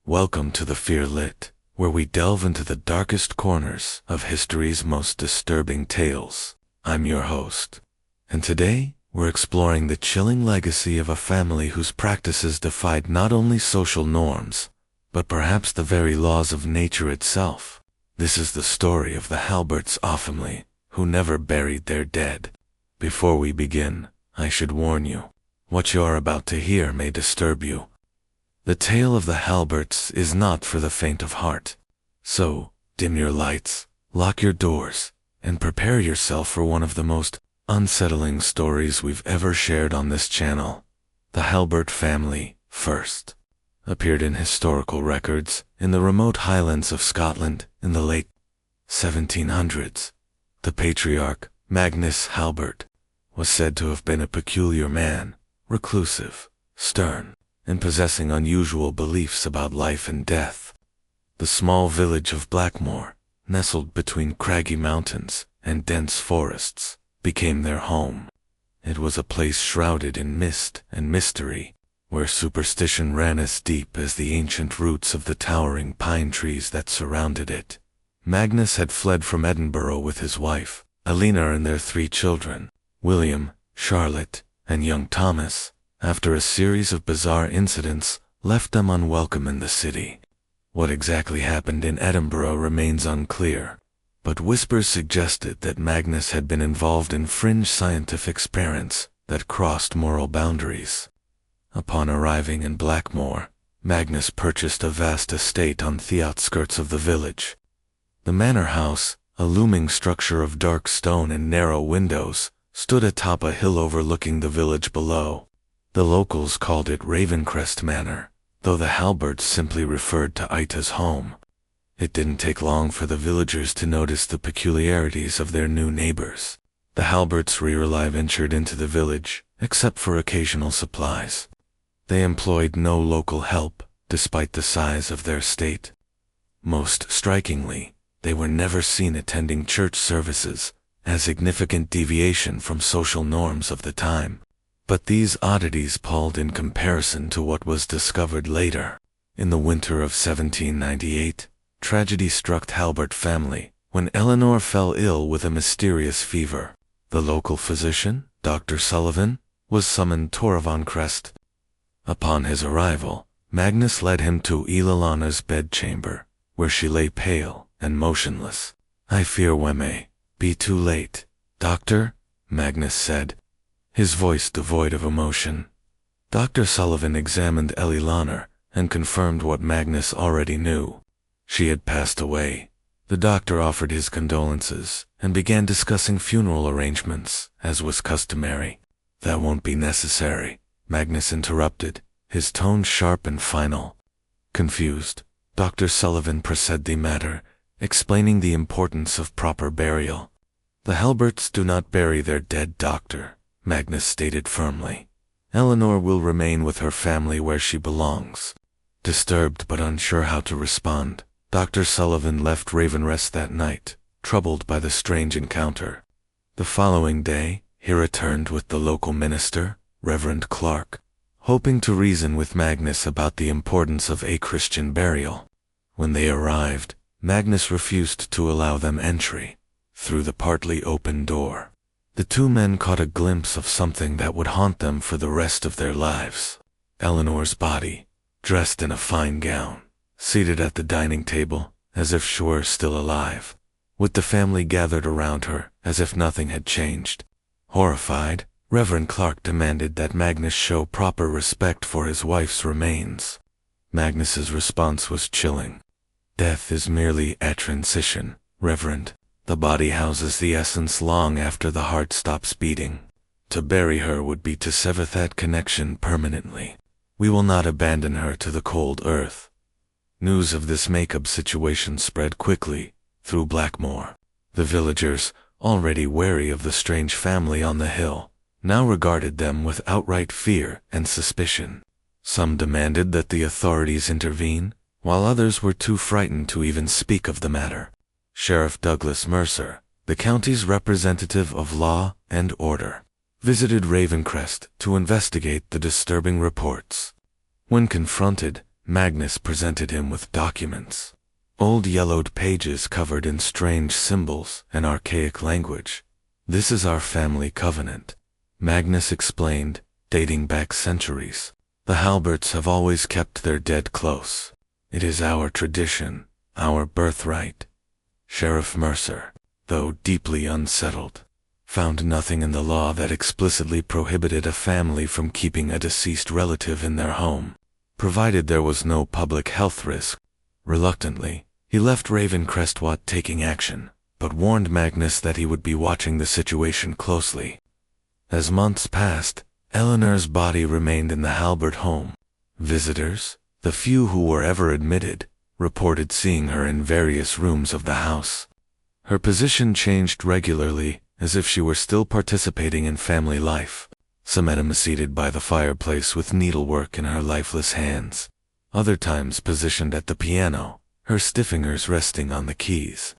Welcome to the Fear Lit, where we delve into the darkest corners of history's most disturbing tales. I'm your host, and today we're exploring the chilling legacy of a family whose practices defied not only social norms, but perhaps the very laws of nature itself. This is the story of the Halberts family, who never buried their dead. Before we begin, I should warn you, what you're about to hear may disturb you. The tale of the Halberts is not for the faint of heart. So, dim your lights, lock your doors, and prepare yourself for one of the most unsettling stories we've ever shared on this channel. The Halbert family, first, appeared in historical records in the remote highlands of Scotland in the late 1700s. The patriarch, Magnus Halbert, was said to have been a peculiar man, reclusive, stern, and possessing unusual beliefs about life and death. The small village of Blackmoor, nestled between craggy mountains and dense forests, became their home. It was a place shrouded in mist and mystery, where superstition ran as deep as the ancient roots of the towering pine trees that surrounded it. Magnus had fled from Edinburgh with his wife, Alina, and their 3 children, William, Charlotte, and young Thomas, after a series of bizarre incidents left them unwelcome in the city. What exactly happened in Edinburgh remains unclear, but whispers suggested that Magnus had been involved in fringe scientific experiments that crossed moral boundaries. Upon arriving in Blackmoor, Magnus purchased a vast estate on the outskirts of the village. The manor house, a looming structure of dark stone and narrow windows, stood atop a hill overlooking the village below. The locals called it Ravencrest Manor, though the Halberts simply referred to it as home. It didn't take long for the villagers to notice the peculiarities of their new neighbors. The Halberts rarely ventured into the village, except for occasional supplies. They employed no local help, despite the size of their estate. Most strikingly, they were never seen attending church services, a significant deviation from social norms of the time. But these oddities palled in comparison to what was discovered later. In the winter of 1798, tragedy struck the Halbert family when Eleanor fell ill with a mysterious fever. The local physician, Dr. Sullivan, was summoned to Ravencrest. Upon his arrival, Magnus led him to Ilala's bedchamber, where she lay pale and motionless. "I fear we may be too late, Doctor," Magnus said, his voice devoid of emotion. Dr. Sullivan examined Eleanor and confirmed what Magnus already knew. She had passed away. The doctor offered his condolences and began discussing funeral arrangements, as was customary. "That won't be necessary," Magnus interrupted, his tone sharp and final. Confused, Dr. Sullivan pressed the matter, explaining the importance of proper burial. "The Halberts do not bury their dead, Doctor," Magnus stated firmly. "Eleanor will remain with her family where she belongs." Disturbed but unsure how to respond, Dr. Sullivan left Ravencrest that night, troubled by the strange encounter. The following day, he returned with the local minister, Reverend Clark, hoping to reason with Magnus about the importance of a Christian burial. When they arrived, Magnus refused to allow them entry. Through the partly open door, the 2 men caught a glimpse of something that would haunt them for the rest of their lives. Eleanor's body, dressed in a fine gown, seated at the dining table, as if she were still alive, with the family gathered around her as if nothing had changed. Horrified, Reverend Clark demanded that Magnus show proper respect for his wife's remains. Magnus's response was chilling. "Death is merely a transition, Reverend. The body houses the essence long after the heart stops beating. To bury her would be to sever that connection permanently. We will not abandon her to the cold earth." News of this make-up situation spread quickly through Blackmoor. The villagers, already wary of the strange family on the hill, now regarded them with outright fear and suspicion. Some demanded that the authorities intervene, while others were too frightened to even speak of the matter. Sheriff Douglas Mercer, the county's representative of law and order, visited Ravencrest to investigate the disturbing reports. When confronted, Magnus presented him with documents. Old yellowed pages covered in strange symbols and archaic language. "This is our family covenant," Magnus explained, dating back centuries. "The Halberts have always kept their dead close. It is our tradition, our birthright." Sheriff Mercer, though deeply unsettled, found nothing in the law that explicitly prohibited a family from keeping a deceased relative in their home, provided there was no public health risk. Reluctantly, he left Ravencrest without taking action, but warned Magnus that he would be watching the situation closely. As months passed, Eleanor's body remained in the Halbert home. Visitors, the few who were ever admitted, reported seeing her in various rooms of the house. Her position changed regularly, as if she were still participating in family life. Sometimes seated by the fireplace with needlework in her lifeless hands, other times positioned at the piano, her stiff fingers resting on the keys.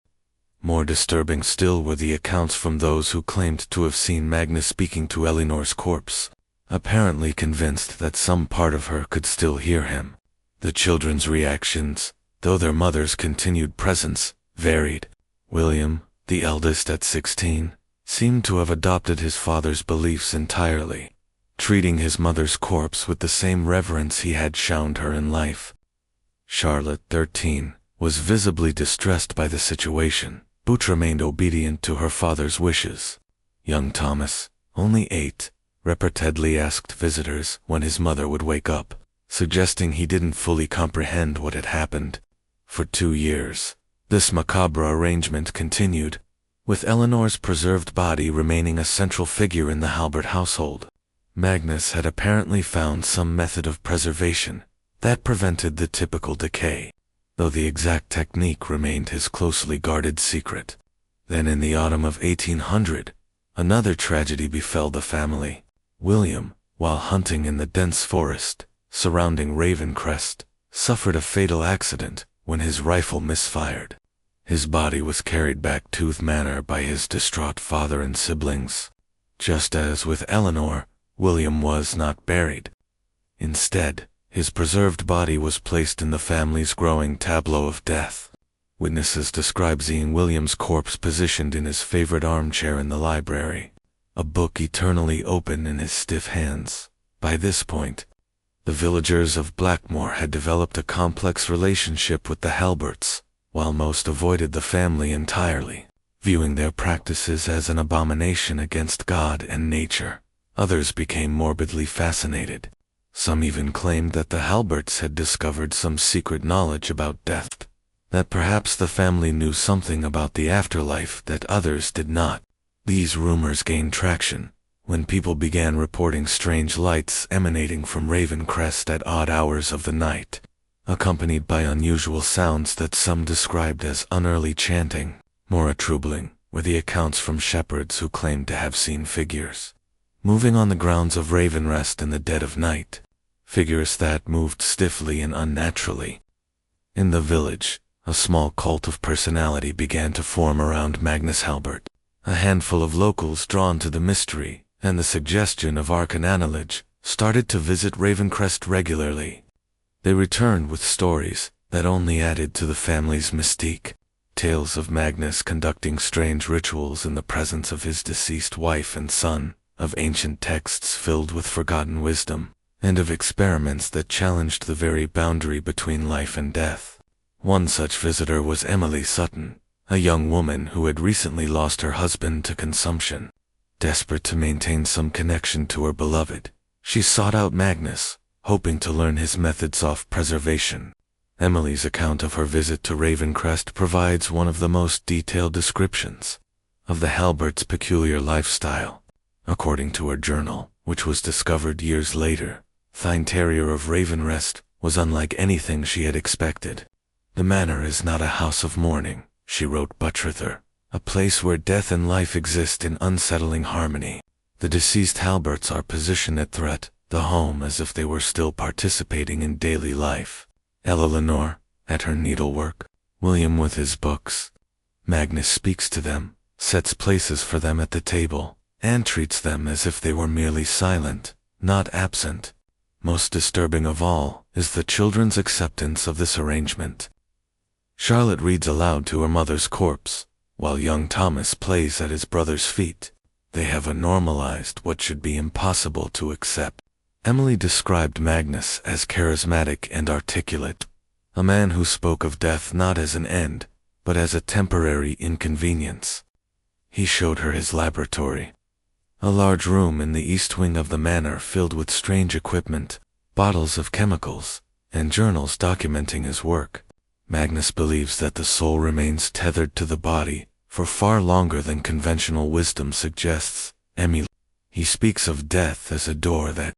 More disturbing still were the accounts from those who claimed to have seen Magnus speaking to Eleanor's corpse, apparently convinced that some part of her could still hear him. The children's reactions, though their mother's continued presence, varied. William, the eldest at 16, seemed to have adopted his father's beliefs entirely, treating his mother's corpse with the same reverence he had shown her in life. Charlotte, 13, was visibly distressed by the situation, but remained obedient to her father's wishes. Young Thomas, only 8, repeatedly asked visitors when his mother would wake up, suggesting he didn't fully comprehend what had happened. For 2 years, this macabre arrangement continued, with Eleanor's preserved body remaining a central figure in the Halbert household. Magnus had apparently found some method of preservation that prevented the typical decay, though the exact technique remained his closely guarded secret. Then in the autumn of 1800, another tragedy befell the family. William, while hunting in the dense forest surrounding Ravencrest, suffered a fatal accident when his rifle misfired. His body was carried back to Tooth Manor by his distraught father and siblings. Just as with Eleanor, William was not buried. Instead, his preserved body was placed in the family's growing tableau of death. Witnesses describe seeing William's corpse positioned in his favorite armchair in the library, a book eternally open in his stiff hands. By this point, the villagers of Blackmore had developed a complex relationship with the Halberts, while most avoided the family entirely, viewing their practices as an abomination against God and nature. Others became morbidly fascinated. Some even claimed that the Halberts had discovered some secret knowledge about death, that perhaps the family knew something about the afterlife that others did not. These rumors gained traction when people began reporting strange lights emanating from Ravencrest at odd hours of the night, accompanied by unusual sounds that some described as unearthly chanting. More troubling were the accounts from shepherds who claimed to have seen figures moving on the grounds of Ravenrest in the dead of night, figures that moved stiffly and unnaturally. In the village, a small cult of personality began to form around Magnus Halbert. A handful of locals drawn to the mystery and the suggestion of arcane knowledge started to visit Ravencrest regularly. They returned with stories that only added to the family's mystique. Tales of Magnus conducting strange rituals in the presence of his deceased wife and son, of ancient texts filled with forgotten wisdom, and of experiments that challenged the very boundary between life and death. One such visitor was Emily Sutton, a young woman who had recently lost her husband to consumption. Desperate to maintain some connection to her beloved, she sought out Magnus, hoping to learn his methods of preservation. Emily's account of her visit to Ravencrest provides one of the most detailed descriptions of the Halberts' peculiar lifestyle. According to her journal, which was discovered years later, the interior of Ravenrest was unlike anything she had expected. "The manor is not a house of mourning," she wrote Butrither, "a place where death and life exist in unsettling harmony. The deceased Halberts are positioned at the home as if they were still participating in daily life. Eleanor, at her needlework, William with his books. Magnus speaks to them, sets places for them at the table, and treats them as if they were merely silent, not absent. Most disturbing of all is the children's acceptance of this arrangement. Charlotte reads aloud to her mother's corpse, while young Thomas plays at his brother's feet. They have normalized what should be impossible to accept. Emily described Magnus as charismatic and articulate, a man who spoke of death not as an end, but as a temporary inconvenience. He showed her his laboratory, a large room in the east wing of the manor filled with strange equipment, bottles of chemicals, and journals documenting his work. Magnus believes that the soul remains tethered to the body for far longer than conventional wisdom suggests. He speaks of death as a door that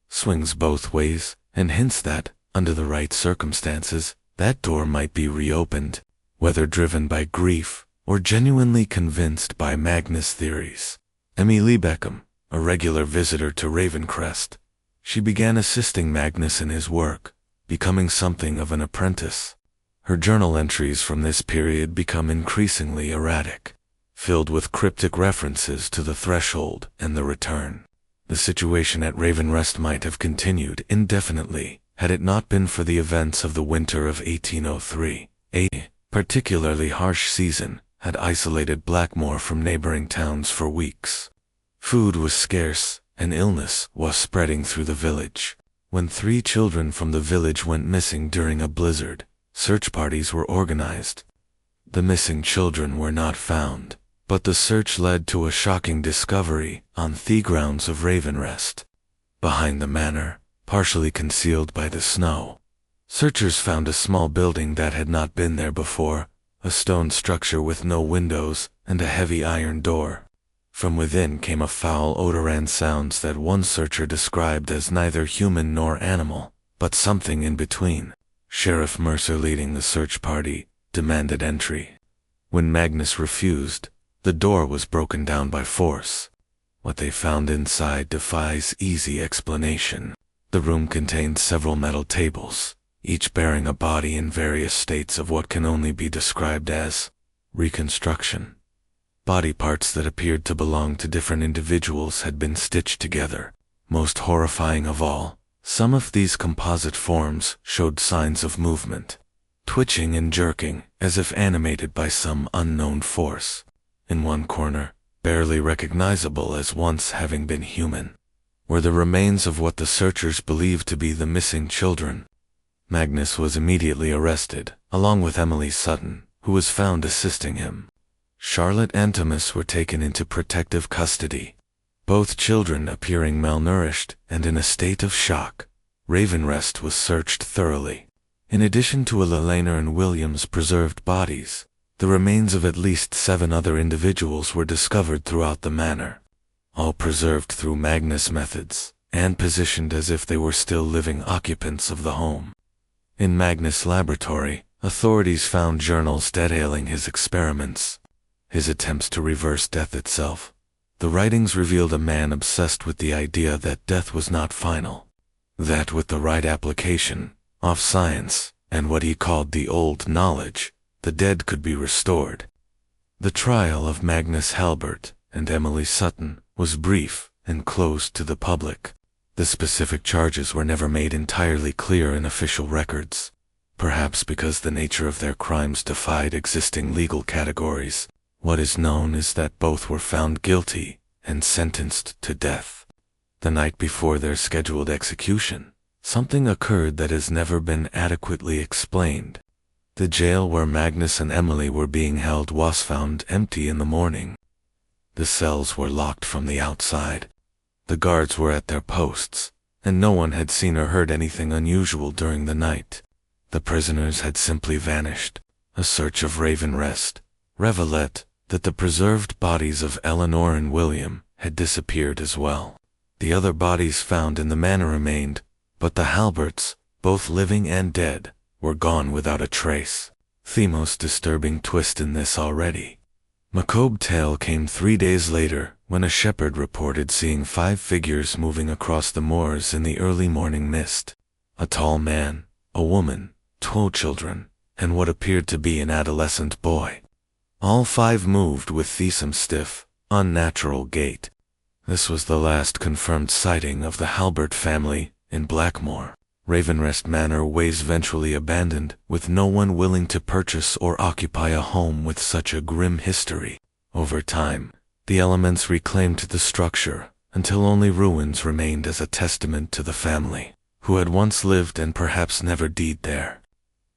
swings both ways, and hints that, under the right circumstances, that door might be reopened, whether driven by grief or genuinely convinced by Magnus' theories. Emily Beckham, a regular visitor to Ravencrest, she began assisting Magnus in his work, becoming something of an apprentice. Her journal entries from this period become increasingly erratic, filled with cryptic references to the threshold and the return. The situation at Ravencrest might have continued indefinitely had it not been for the events of the winter of 1803. A particularly harsh season had isolated Blackmore from neighboring towns for weeks. Food was scarce, and illness was spreading through the village. When 3 children from the village went missing during a blizzard, search parties were organized. The missing children were not found, but the search led to a shocking discovery on the grounds of Ravencrest. Behind the manor, partially concealed by the snow, searchers found a small building that had not been there before, a stone structure with no windows and a heavy iron door. From within came a foul odor and sounds that one searcher described as neither human nor animal, but something in between. Sheriff Mercer, leading the search party, demanded entry. When Magnus refused, the door was broken down by force. What they found inside defies easy explanation. The room contained several metal tables, each bearing a body in various states of what can only be described as reconstruction. Body parts that appeared to belong to different individuals had been stitched together. Most horrifying of all, some of these composite forms showed signs of movement, twitching and jerking as if animated by some unknown force. In one corner, barely recognizable as once having been human, were the remains of what the searchers believed to be the missing children. Magnus was immediately arrested, along with Emily Sutton, who was found assisting him. Charlotte and Thomas were taken into protective custody, both children appearing malnourished and in a state of shock. Ravencrest was searched thoroughly. In addition to Elena and William's preserved bodies, the remains of at least 7 other individuals were discovered throughout the manor, all preserved through Magnus methods, and positioned as if they were still living occupants of the home. In Magnus' laboratory, authorities found journals detailing his experiments, his attempts to reverse death itself. The writings revealed a man obsessed with the idea that death was not final, that with the right application of science and what he called the old knowledge, the dead could be restored. The trial of Magnus Halbert and Emily Sutton was brief and closed to the public. The specific charges were never made entirely clear in official records, perhaps because the nature of their crimes defied existing legal categories. What is known is that both were found guilty and sentenced to death. The night before their scheduled execution, something occurred that has never been adequately explained. The jail where Magnus and Emily were being held was found empty in the morning. The cells were locked from the outside. The guards were at their posts, and no one had seen or heard anything unusual during the night. The prisoners had simply vanished. A search of Ravencrest revealed that the preserved bodies of Eleanor and William had disappeared as well. The other bodies found in the manor remained, but the Halberts, both living and dead, were gone without a trace. The most disturbing twist in this already macabre tale came 3 days later, when a shepherd reported seeing 5 figures moving across the moors in the early morning mist. A tall man, a woman, 2 children, and what appeared to be an adolescent boy. All 5 moved with some stiff, unnatural gait. This was the last confirmed sighting of the Halbert family in Blackmore. Ravencrest Manor was eventually abandoned, with no one willing to purchase or occupy a home with such a grim history. Over time, the elements reclaimed the structure, until only ruins remained as a testament to the family, who had once lived and perhaps never died there.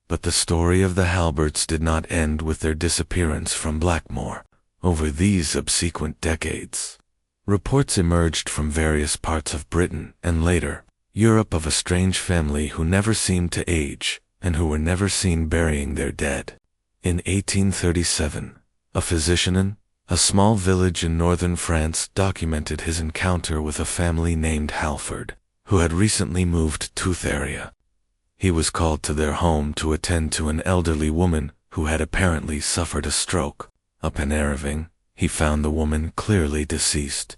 But the story of the Halberts did not end with their disappearance from Blackmore. Over these subsequent decades, reports emerged from various parts of Britain and later Europe of a strange family who never seemed to age and who were never seen burying their dead. In 1837, a physician in a small village in northern France documented his encounter with a family named Halford, who had recently moved to the area. He was called to their home to attend to an elderly woman who had apparently suffered a stroke. Upon arriving, he found the woman clearly deceased.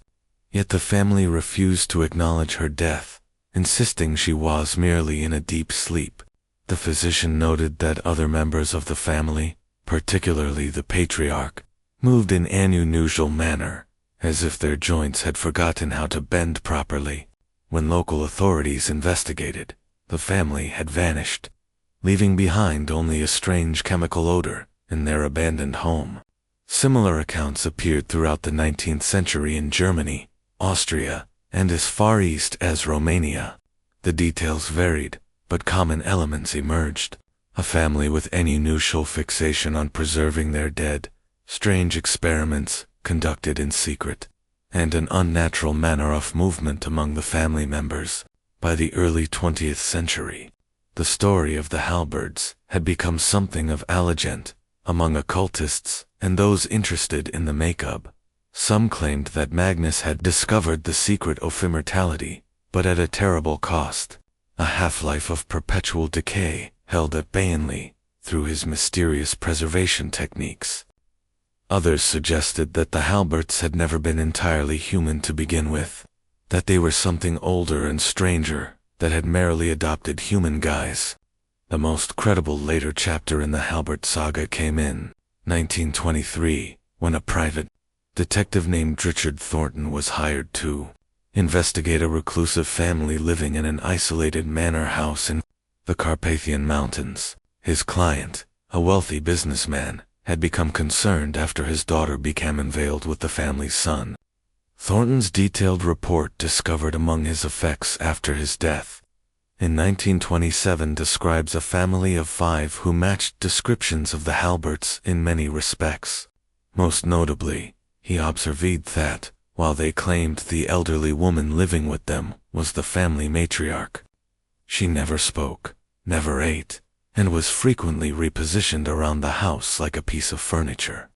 Yet the family refused to acknowledge her death, insisting she was merely in a deep sleep. The physician noted that other members of the family, particularly the patriarch, moved in an unusual manner, as if their joints had forgotten how to bend properly. When local authorities investigated, the family had vanished, leaving behind only a strange chemical odor in their abandoned home. Similar accounts appeared throughout the 19th century in Germany, Austria, and as far east as Romania. The details varied, but common elements emerged: a family with an unusual fixation on preserving their dead, strange experiments conducted in secret, and an unnatural manner of movement among the family members. By the early 20th century, the story of the Halberts had become something of a legend among occultists and those interested in the makeup. Some claimed that Magnus had discovered the secret of immortality, but at a terrible cost, a half-life of perpetual decay held at bay through his mysterious preservation techniques. Others suggested that the Halberts had never been entirely human to begin with, that they were something older and stranger that had merely adopted human guise. The most credible later chapter in the Halbert saga came in 1923, when a private detective named Richard Thornton was hired to investigate a reclusive family living in an isolated manor house in the Carpathian Mountains. His client, a wealthy businessman, had become concerned after his daughter became unveiled with the family's son. Thornton's detailed report discovered among his effects after his death in 1927 describes a family of 5 who matched descriptions of the Halberts in many respects. Most notably, he observed that, while they claimed the elderly woman living with them was the family matriarch, she never spoke, never ate, and was frequently repositioned around the house like a piece of furniture.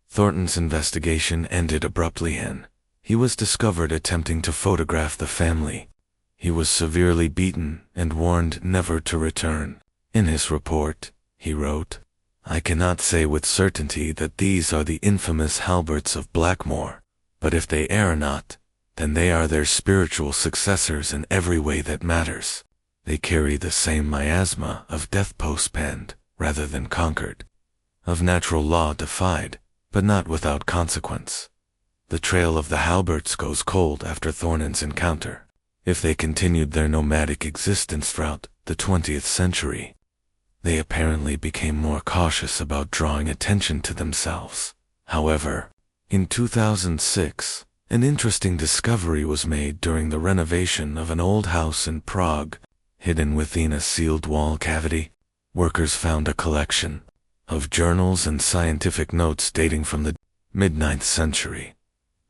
Thornton's investigation ended abruptly and he was discovered attempting to photograph the family. He was severely beaten and warned never to return. In his report, he wrote, "I cannot say with certainty that these are the infamous Halberts of Blackmore, but if they are not, then they are their spiritual successors in every way that matters. They carry the same miasma of death postponed rather than conquered, of natural law defied, but not without consequence. The trail of the Halberts goes cold after Thornton's encounter. If they continued their nomadic existence throughout the 20th century, they apparently became more cautious about drawing attention to themselves. However, in 2006, an interesting discovery was made during the renovation of an old house in Prague. Hidden within a sealed wall cavity, workers found a collection of journals and scientific notes dating from the mid-9th century.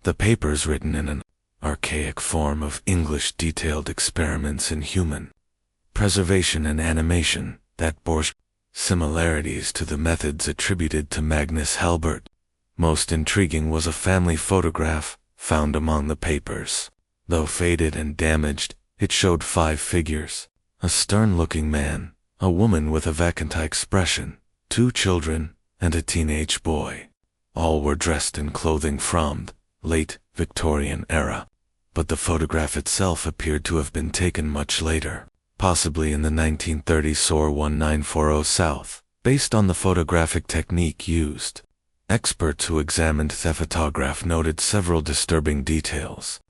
The papers, written in an archaic form of English, detailed experiments in human preservation and animation that bore similarities to the methods attributed to Magnus Halbert. Most intriguing was a family photograph found among the papers. Though faded and damaged, it showed 5 figures: a stern-looking man, a woman with a vacant expression, 2 children, and a teenage boy. All were dressed in clothing from the late Victorian era, but the photograph itself appeared to have been taken much later, possibly in the 1930s or 1940 South. Based on the photographic technique used, experts who examined the photograph noted several disturbing details.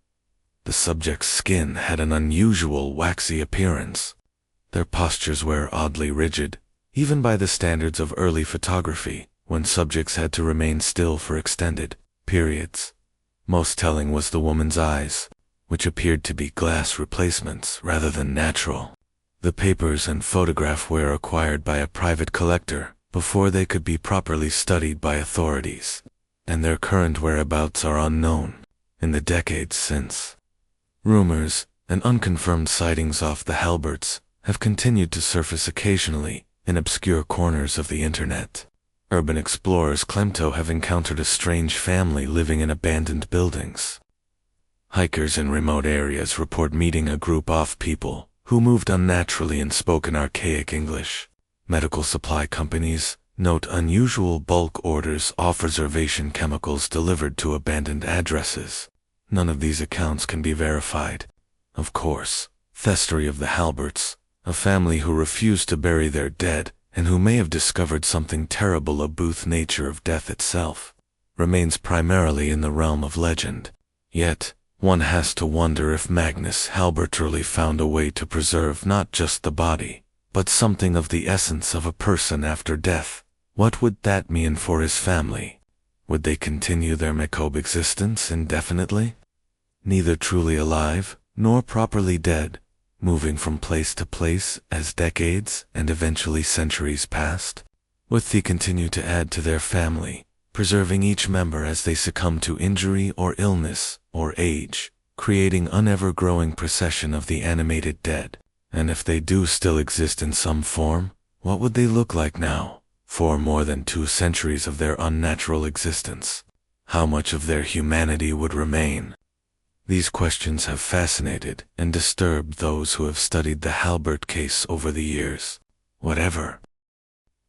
The subject's skin had an unusual waxy appearance. Their postures were oddly rigid, even by the standards of early photography, when subjects had to remain still for extended periods. Most telling was the woman's eyes, which appeared to be glass replacements rather than natural. The papers and photograph were acquired by a private collector before they could be properly studied by authorities, and their current whereabouts are unknown. In the decades since, rumors and unconfirmed sightings of the Halberts have continued to surface occasionally in obscure corners of the internet. Urban explorers claim to have encountered a strange family living in abandoned buildings. Hikers in remote areas report meeting a group of people who moved unnaturally and spoke in archaic English. Medical supply companies note unusual bulk orders of reservation chemicals delivered to abandoned addresses. None of these accounts can be verified. Of course, the story of the Halberts, a family who refused to bury their dead and who may have discovered something terrible about the nature of death itself, remains primarily in the realm of legend. Yet, one has to wonder if Magnus Halbert truly found a way to preserve not just the body, but something of the essence of a person after death. What would that mean for his family? Would they continue their macabre existence indefinitely? Neither truly alive, nor properly dead, moving from place to place as decades and eventually centuries passed? Would they continue to add to their family, preserving each member as they succumb to injury or illness or age, creating an ever-growing procession of the animated dead? And if they do still exist in some form, what would they look like now, for more than 2 centuries of their unnatural existence? How much of their humanity would remain? These questions have fascinated and disturbed those who have studied the Halbert case over the years. Whatever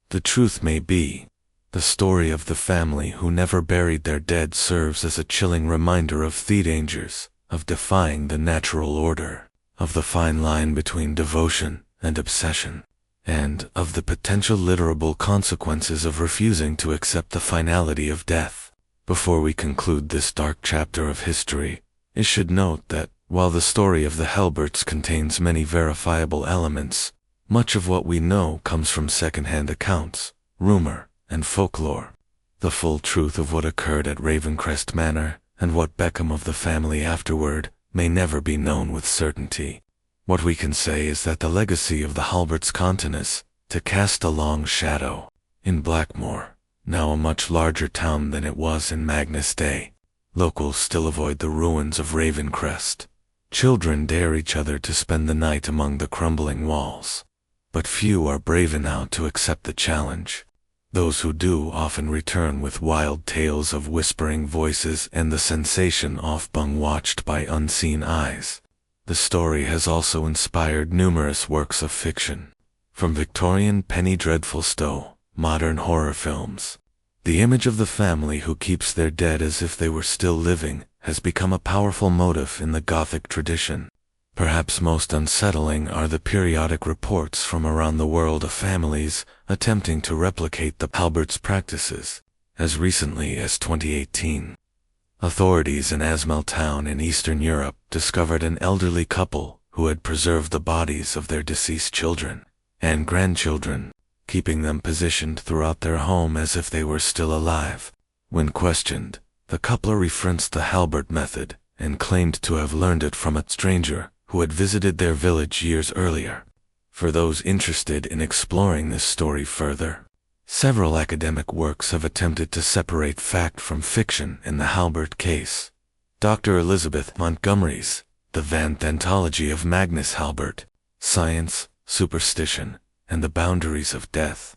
the truth may be, the story of the family who never buried their dead serves as a chilling reminder of the dangers of defying the natural order, of the fine line between devotion and obsession, and of the potential literal consequences of refusing to accept the finality of death. Before we conclude this dark chapter of history, it should note that, while the story of the Halberts contains many verifiable elements, much of what we know comes from second-hand accounts, rumor, and folklore. The full truth of what occurred at Ravencrest Manor, and what became of the family afterward, may never be known with certainty. What we can say is that the legacy of the Halberts continues to cast a long shadow in Blackmore, now a much larger town than it was in Magnus' day. Locals still avoid the ruins of Ravencrest. Children dare each other to spend the night among the crumbling walls. But few are brave enough to accept the challenge. Those who do often return with wild tales of whispering voices and the sensation of being watched by unseen eyes. The story has also inspired numerous works of fiction, from Victorian penny dreadfuls to modern horror films. The image of the family who keeps their dead as if they were still living has become a powerful motif in the Gothic tradition. Perhaps most unsettling are the periodic reports from around the world of families attempting to replicate the Halberts' practices. As recently as 2018, authorities in Asmel town in Eastern Europe discovered an elderly couple who had preserved the bodies of their deceased children and grandchildren, keeping them positioned throughout their home as if they were still alive. When questioned, the couple referenced the Halbert method and claimed to have learned it from a stranger who had visited their village years earlier. For those interested in exploring this story further, several academic works have attempted to separate fact from fiction in the Halbert case. Dr. Elizabeth Montgomery's The Anthology of Magnus Halbert, Science, Superstition, and the Boundaries of Death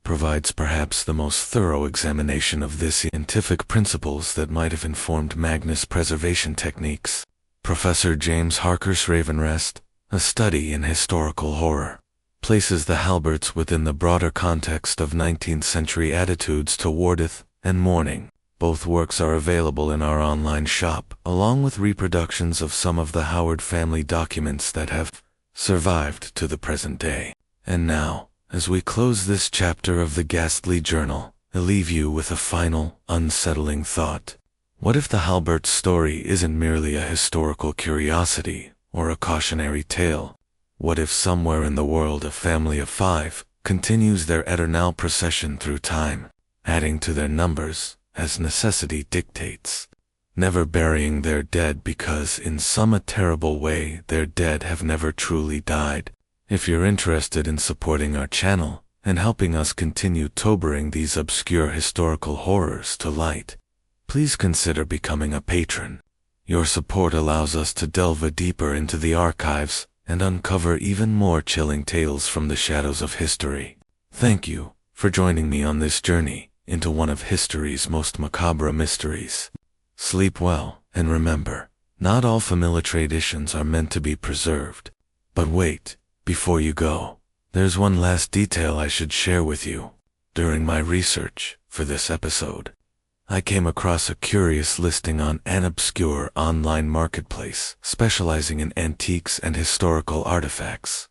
provides perhaps the most thorough examination of the scientific principles that might have informed Magnus preservation techniques. Professor James Harker's Ravencrest, A Study in Historical Horror, places the Halberts within the broader context of 19th century attitudes toward death and mourning. Both works are available in our online shop, along with reproductions of some of the Howard family documents that have survived to the present day. And now, as we close this chapter of the ghastly journal, I leave you with a final, unsettling thought. What if the Halbert story isn't merely a historical curiosity or a cautionary tale? What if somewhere in the world a family of 5 continues their eternal procession through time, adding to their numbers as necessity dictates, never burying their dead because in some terrible way their dead have never truly died? If you're interested in supporting our channel and helping us continue to bring these obscure historical horrors to light, please consider becoming a patron. Your support allows us to delve deeper into the archives and uncover even more chilling tales from the shadows of history. Thank you for joining me on this journey into one of history's most macabre mysteries. Sleep well, and remember, not all familiar traditions are meant to be preserved. But wait, before you go, there's one last detail I should share with you. During my research for this episode, I came across a curious listing on an obscure online marketplace specializing in antiques and historical artifacts.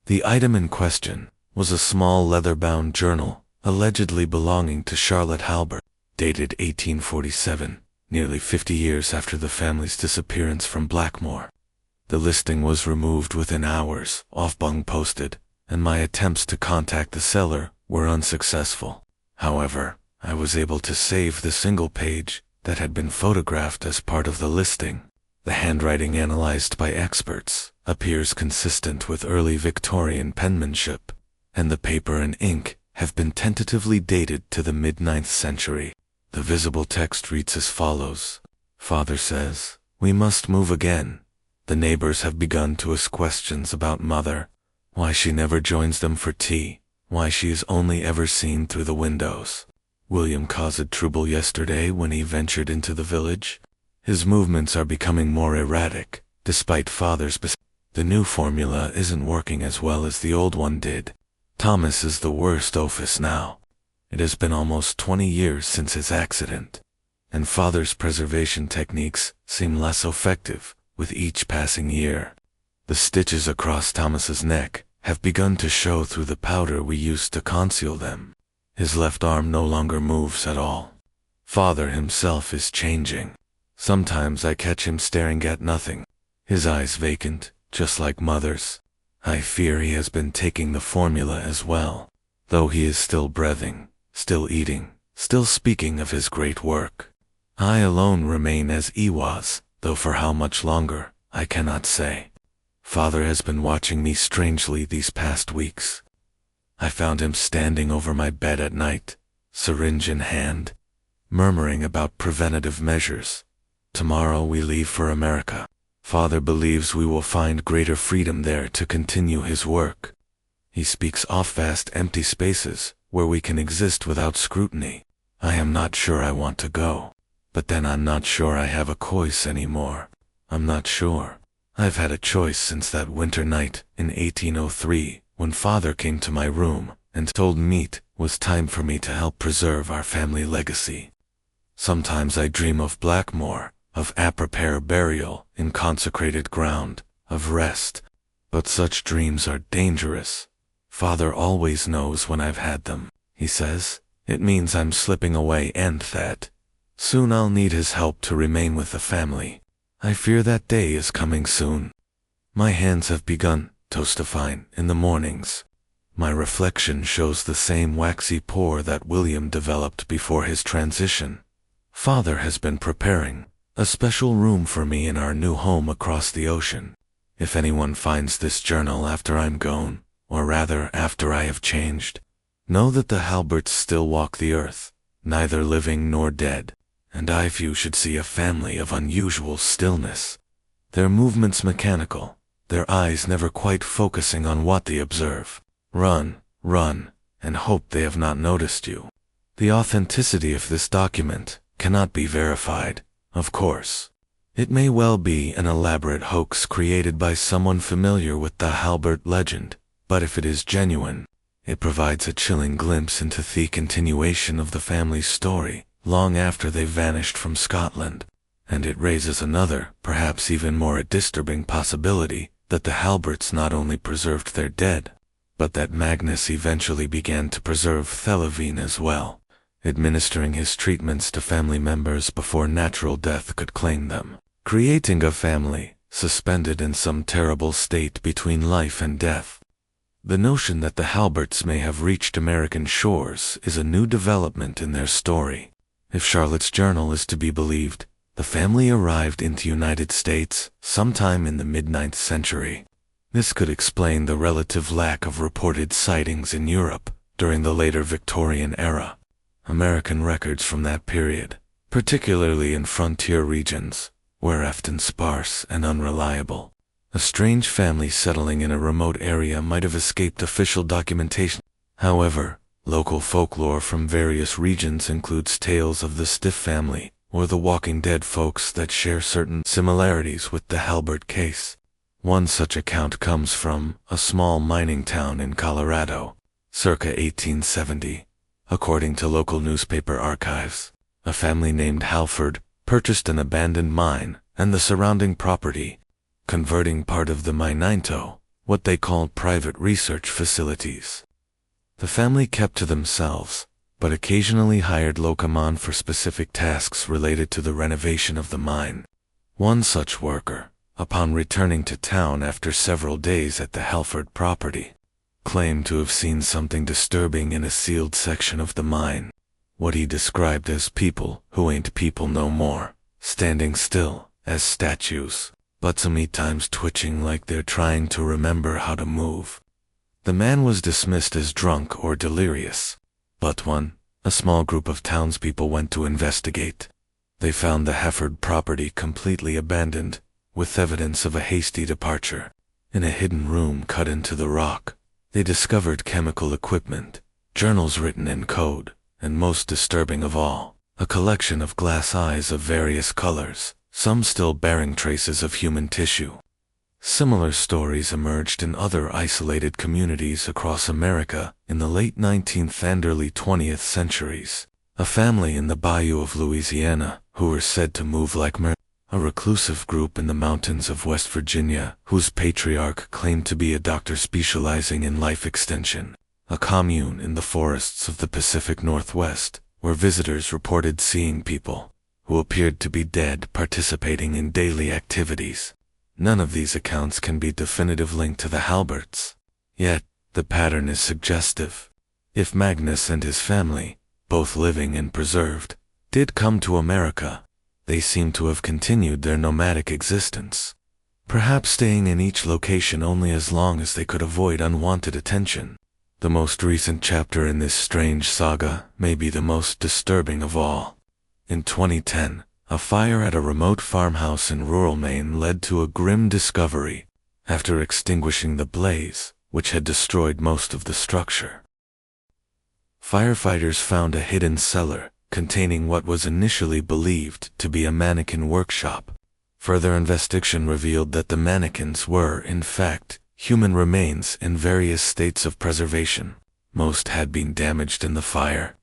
The item in question was a small leather-bound journal allegedly belonging to Charlotte Halbert, dated 1847, nearly 50 years after the family's disappearance from Blackmore. The listing was removed within hours, being posted, and my attempts to contact the seller were unsuccessful. However, I was able to save the single page that had been photographed as part of the listing. The handwriting, analyzed by experts, appears consistent with early Victorian penmanship, and the paper and ink have been tentatively dated to the mid-9th century. The visible text reads as follows. Father says, "We must move again. The neighbors have begun to ask questions about Mother, why she never joins them for tea, why she is only ever seen through the windows. William caused trouble yesterday when he ventured into the village. His movements are becoming more erratic, despite Father's The new formula isn't working as well as the old one did. Thomas is the worst office now. It has been almost 20 years since his accident, and Father's preservation techniques seem less effective with each passing year. The stitches across Thomas's neck have begun to show through the powder we used to conceal them. His left arm no longer moves at all. Father himself is changing. Sometimes I catch him staring at nothing, his eyes vacant, just like Mother's. I fear he has been taking the formula as well, though he is still breathing, still eating, still speaking of his great work. I alone remain as he was, though for how much longer, I cannot say. Father has been watching me strangely these past weeks. I found him standing over my bed at night, syringe in hand, murmuring about preventative measures. Tomorrow we leave for America. Father believes we will find greater freedom there to continue his work. He speaks of vast empty spaces where we can exist without scrutiny. I am not sure I want to go, but then I'm not sure I have a choice anymore. I'm not sure. I've had a choice since that winter night in 1803, when Father came to my room and told me it was time for me to help preserve our family legacy. Sometimes I dream of Blackmore, of a proper burial in consecrated ground, of rest, but such dreams are dangerous. Father always knows when I've had them, he says. It means I'm slipping away and that soon I'll need his help to remain with the family. I fear that day is coming soon. My hands have begun toastifying in the mornings. My reflection shows the same waxy pore that William developed before his transition. Father has been preparing a special room for me in our new home across the ocean. If anyone finds this journal after I'm gone, or rather after I have changed, know that the Halberts still walk the earth, neither living nor dead, and I few should see a family of unusual stillness, their movements mechanical, their eyes never quite focusing on what they observe. Run, run, and hope they have not noticed you. The authenticity of this document cannot be verified, of course. It may well be an elaborate hoax created by someone familiar with the Halbert legend, but if it is genuine, it provides a chilling glimpse into the continuation of the family's story long after they vanished from Scotland, and it raises another, perhaps even more disturbing possibility that the Halberts not only preserved their dead, but that Magnus eventually began to preserve Thelavine as well, administering his treatments to family members before natural death could claim them, creating a family suspended in some terrible state between life and death. The notion that the Halberts may have reached American shores is a new development in their story. If Charlotte's journal is to be believed, the family arrived into United States sometime in the mid-9th century. This could explain the relative lack of reported sightings in Europe during the later Victorian era. American records from that period, particularly in frontier regions, were often sparse and unreliable. A strange family settling in a remote area might have escaped official documentation. However, local folklore from various regions includes tales of the Stiff family or the Walking Dead folks that share certain similarities with the Halbert case. One such account comes from a small mining town in Colorado, circa 1870. According to local newspaper archives, a family named Halford purchased an abandoned mine and the surrounding property, converting part of the mine into what they called private research facilities. The family kept to themselves, but occasionally hired locomen for specific tasks related to the renovation of the mine. One such worker, upon returning to town after several days at the Halford property, claimed to have seen something disturbing in a sealed section of the mine. What he described as people who ain't people no more, standing still as statues, but sometimes twitching like they're trying to remember how to move. The man was dismissed as drunk or delirious, but when a small group of townspeople went to investigate, they found the Halford property completely abandoned, with evidence of a hasty departure. In a hidden room cut into the rock, they discovered chemical equipment, journals written in code, and most disturbing of all, a collection of glass eyes of various colors, some still bearing traces of human tissue. Similar stories emerged in other isolated communities across America in the late 19th and early 20th centuries. A family in the bayou of Louisiana who were said to move like a reclusive group in the mountains of West Virginia whose patriarch claimed to be a doctor specializing in life extension. A commune in the forests of the Pacific Northwest where visitors reported seeing people who appeared to be dead participating in daily activities. None of these accounts can be definitively linked to the Halberts. Yet, the pattern is suggestive. If Magnus and his family, both living and preserved, did come to America, they seem to have continued their nomadic existence, perhaps staying in each location only as long as they could avoid unwanted attention. The most recent chapter in this strange saga may be the most disturbing of all. In 2010, a fire at a remote farmhouse in rural Maine led to a grim discovery. After extinguishing the blaze, which had destroyed most of the structure, firefighters found a hidden cellar containing what was initially believed to be a mannequin workshop. Further investigation revealed that the mannequins were, in fact, human remains in various states of preservation. Most had been damaged in the fire,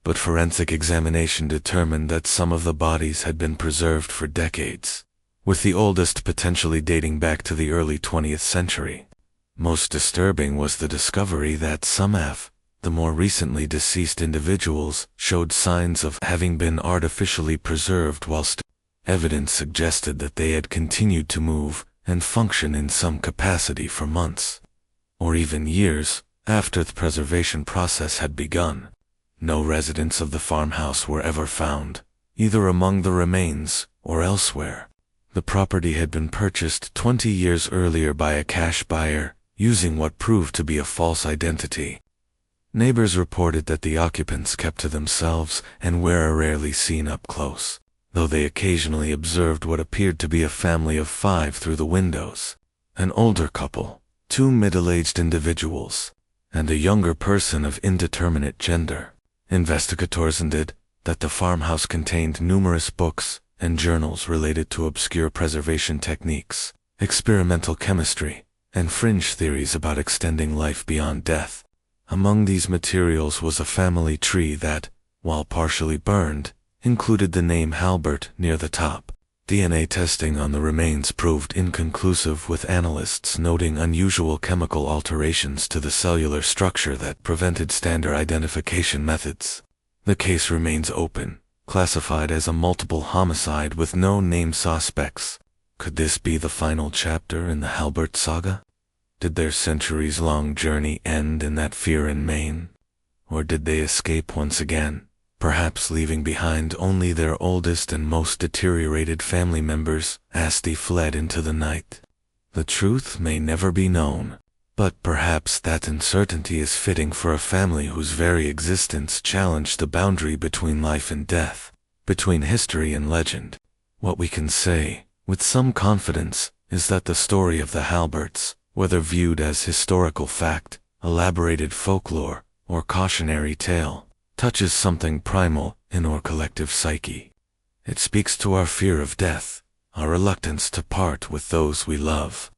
but forensic examination determined that some of the bodies had been preserved for decades, with the oldest potentially dating back to the early 20th century. Most disturbing was the discovery that some of the more recently deceased individuals showed signs of having been artificially preserved whilst evidence suggested that they had continued to move and function in some capacity for months, or even years, after the preservation process had begun. No residents of the farmhouse were ever found, either among the remains or elsewhere. The property had been purchased 20 years earlier by a cash buyer, using what proved to be a false identity. Neighbors reported that the occupants kept to themselves and were rarely seen up close, though they occasionally observed what appeared to be a family of 5 through the windows: an older couple, 2 middle-aged individuals, and a younger person of indeterminate gender. Investigators ended that the farmhouse contained numerous books and journals related to obscure preservation techniques, experimental chemistry, and fringe theories about extending life beyond death. Among these materials was a family tree that, while partially burned, included the name Halbert near the top. DNA testing on the remains proved inconclusive, with analysts noting unusual chemical alterations to the cellular structure that prevented standard identification methods. The case remains open, classified as a multiple homicide with no named suspects. Could this be the final chapter in the Halbert saga? Did their centuries-long journey end in that fear in Maine? Or did they escape once again, perhaps leaving behind only their oldest and most deteriorated family members as they fled into the night? The truth may never be known, but perhaps that uncertainty is fitting for a family whose very existence challenged the boundary between life and death, between history and legend. What we can say, with some confidence, is that the story of the Halberts, whether viewed as historical fact, elaborated folklore, or cautionary tale, touches something primal in our collective psyche. It speaks to our fear of death, our reluctance to part with those we love,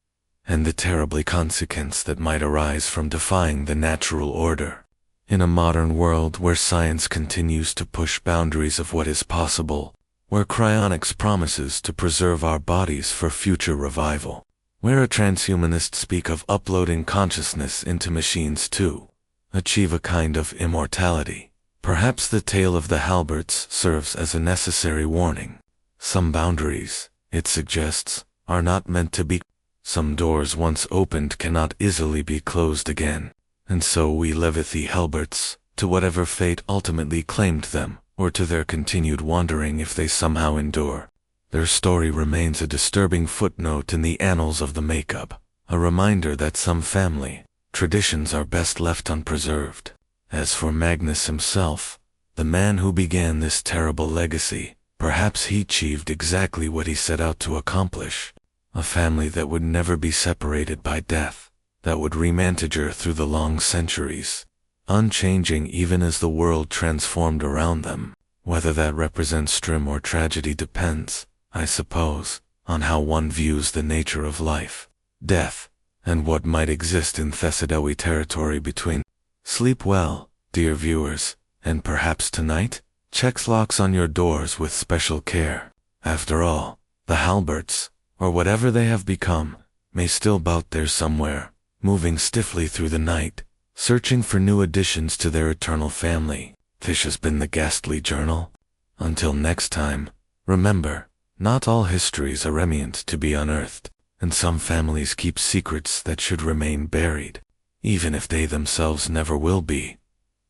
and the terrible consequence that might arise from defying the natural order. In a modern world where science continues to push boundaries of what is possible, where cryonics promises to preserve our bodies for future revival, where a transhumanists speak of uploading consciousness into machines to achieve a kind of immortality, perhaps the tale of the Halberts serves as a necessary warning. Some boundaries, it suggests, are not meant to be. Some doors once opened cannot easily be closed again, and so we leave the Halberts to whatever fate ultimately claimed them, or to their continued wandering if they somehow endure. Their story remains a disturbing footnote in the annals of the makeup, a reminder that some family traditions are best left unpreserved. As for Magnus himself, the man who began this terrible legacy, perhaps he achieved exactly what he set out to accomplish. A family that would never be separated by death, that would remaintager through the long centuries, unchanging even as the world transformed around them. Whether that represents dream or tragedy depends, I suppose, on how one views the nature of life, death, and what might exist in Thessadowy territory between. Sleep well, dear viewers, and perhaps tonight, check locks on your doors with special care. After all, the Halberts, or whatever they have become, may still be out there somewhere, moving stiffly through the night, searching for new additions to their eternal family. This has been the Ghastly Journal. Until next time, remember, not all histories are meant to be unearthed, and some families keep secrets that should remain buried, even if they themselves never will be.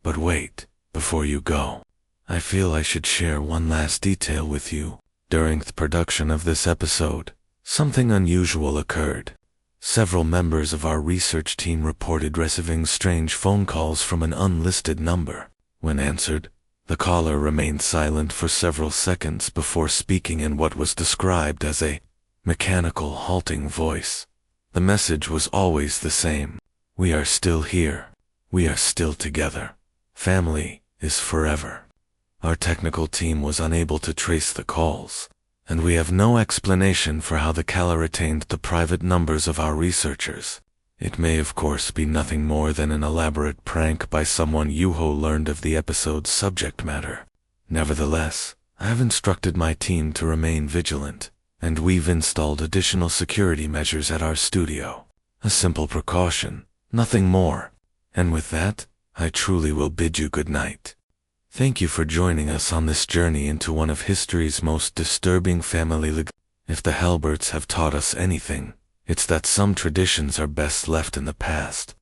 But wait, before you go, I feel I should share one last detail with you. During the production of this episode, something unusual occurred. Several members of our research team reported receiving strange phone calls from an unlisted number. When answered, the caller remained silent for several seconds before speaking in what was described as a mechanical, halting voice. The message was always the same. We are still here. We are still together. Family is forever. Our technical team was unable to trace the calls, and we have no explanation for how the caller retained the private numbers of our researchers. It may of course be nothing more than an elaborate prank by someone who learned of the episode's subject matter. Nevertheless, I have instructed my team to remain vigilant, and we've installed additional security measures at our studio. A simple precaution, nothing more. And with that, I truly will bid you good night. Thank you for joining us on this journey into one of history's most disturbing family legacies. If the Halberts have taught us anything, it's that some traditions are best left in the past,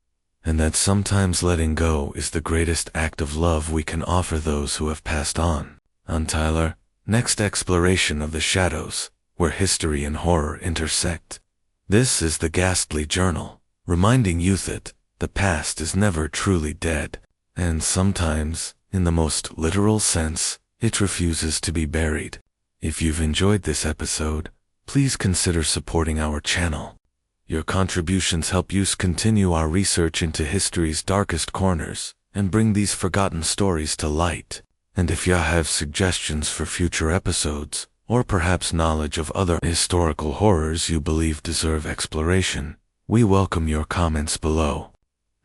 and that sometimes letting go is the greatest act of love we can offer those who have passed on. Tyler, next exploration of the shadows, where history and horror intersect. This is the Ghastly Journal, reminding you that the past is never truly dead, and sometimes, in the most literal sense, it refuses to be buried. If you've enjoyed this episode, please consider supporting our channel. Your contributions help us continue our research into history's darkest corners and bring these forgotten stories to light. And if you have suggestions for future episodes, or perhaps knowledge of other historical horrors you believe deserve exploration, we welcome your comments below.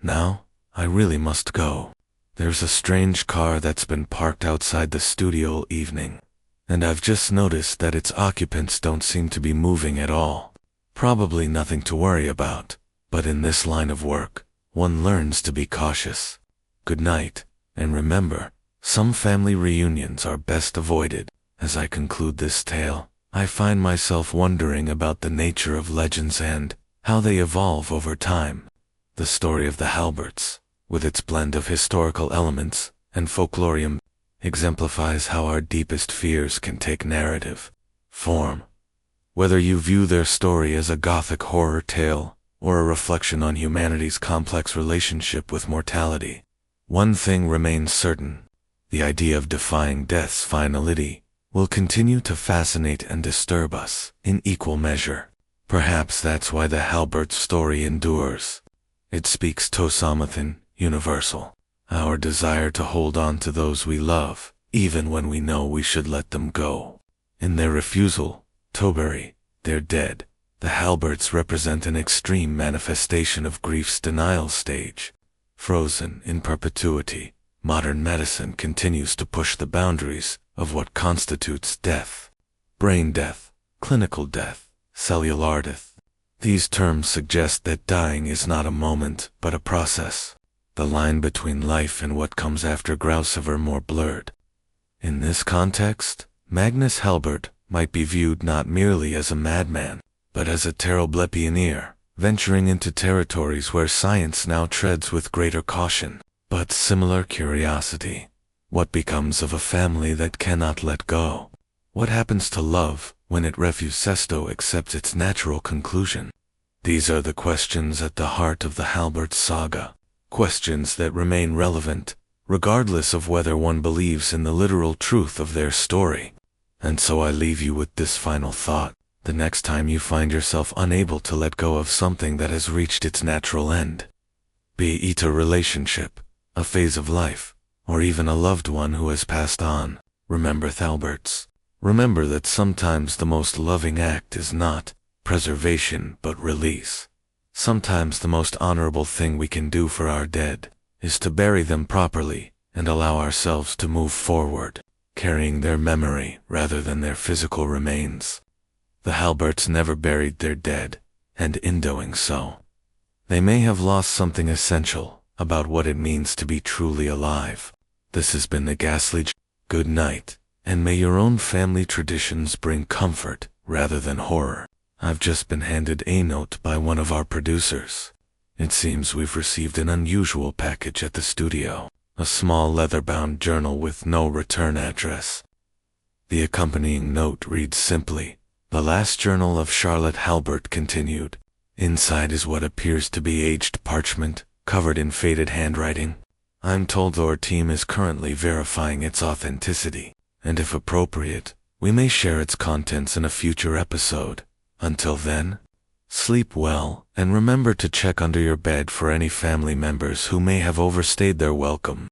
Now, I really must go. There's a strange car that's been parked outside the studio all evening, and I've just noticed that its occupants don't seem to be moving at all. Probably nothing to worry about, but in this line of work, one learns to be cautious. Good night, and remember, some family reunions are best avoided. As I conclude this tale, I find myself wondering about the nature of legends and how they evolve over time. The story of the Halberts, with its blend of historical elements and folklorium, exemplifies how our deepest fears can take narrative form. Whether you view their story as a Gothic horror tale or a reflection on humanity's complex relationship with mortality, one thing remains certain: the idea of defying death's finality will continue to fascinate and disturb us in equal measure. Perhaps that's why the Halberts story endures. It speaks to something universal, our desire to hold on to those we love, even when we know we should let them go. In their refusal to bury their dead, the Halberts represent an extreme manifestation of grief's denial stage. Frozen in perpetuity, modern medicine continues to push the boundaries of what constitutes death. Brain death, clinical death, cellular death. These terms suggest that dying is not a moment, but a process. The line between life and what comes after grows ever more blurred. In this context, Magnus Halbert might be viewed not merely as a madman, but as a terrible pioneer, venturing into territories where science now treads with greater caution, but similar curiosity. What becomes of a family that cannot let go? What happens to love when it refuses to accept its natural conclusion? These are the questions at the heart of the Halbert saga, questions that remain relevant, regardless of whether one believes in the literal truth of their story. And so I leave you with this final thought: the next time you find yourself unable to let go of something that has reached its natural end, be it a relationship, a phase of life, or even a loved one who has passed on, remember Halberts. Remember that sometimes the most loving act is not preservation but release. Sometimes the most honorable thing we can do for our dead is to bury them properly and allow ourselves to move forward, carrying their memory rather than their physical remains. The Halberts never buried their dead, and in doing so, they may have lost something essential about what it means to be truly alive. This has been the Ghastly. Good night, and may your own family traditions bring comfort rather than horror. I've just been handed a note by one of our producers. It seems we've received an unusual package at the studio, a small leather-bound journal with no return address. The accompanying note reads simply, "The last journal of Charlotte Halbert continued." Inside is what appears to be aged parchment, covered in faded handwriting. I'm told our team is currently verifying its authenticity, and if appropriate, we may share its contents in a future episode. Until then, sleep well, and remember to check under your bed for any family members who may have overstayed their welcome.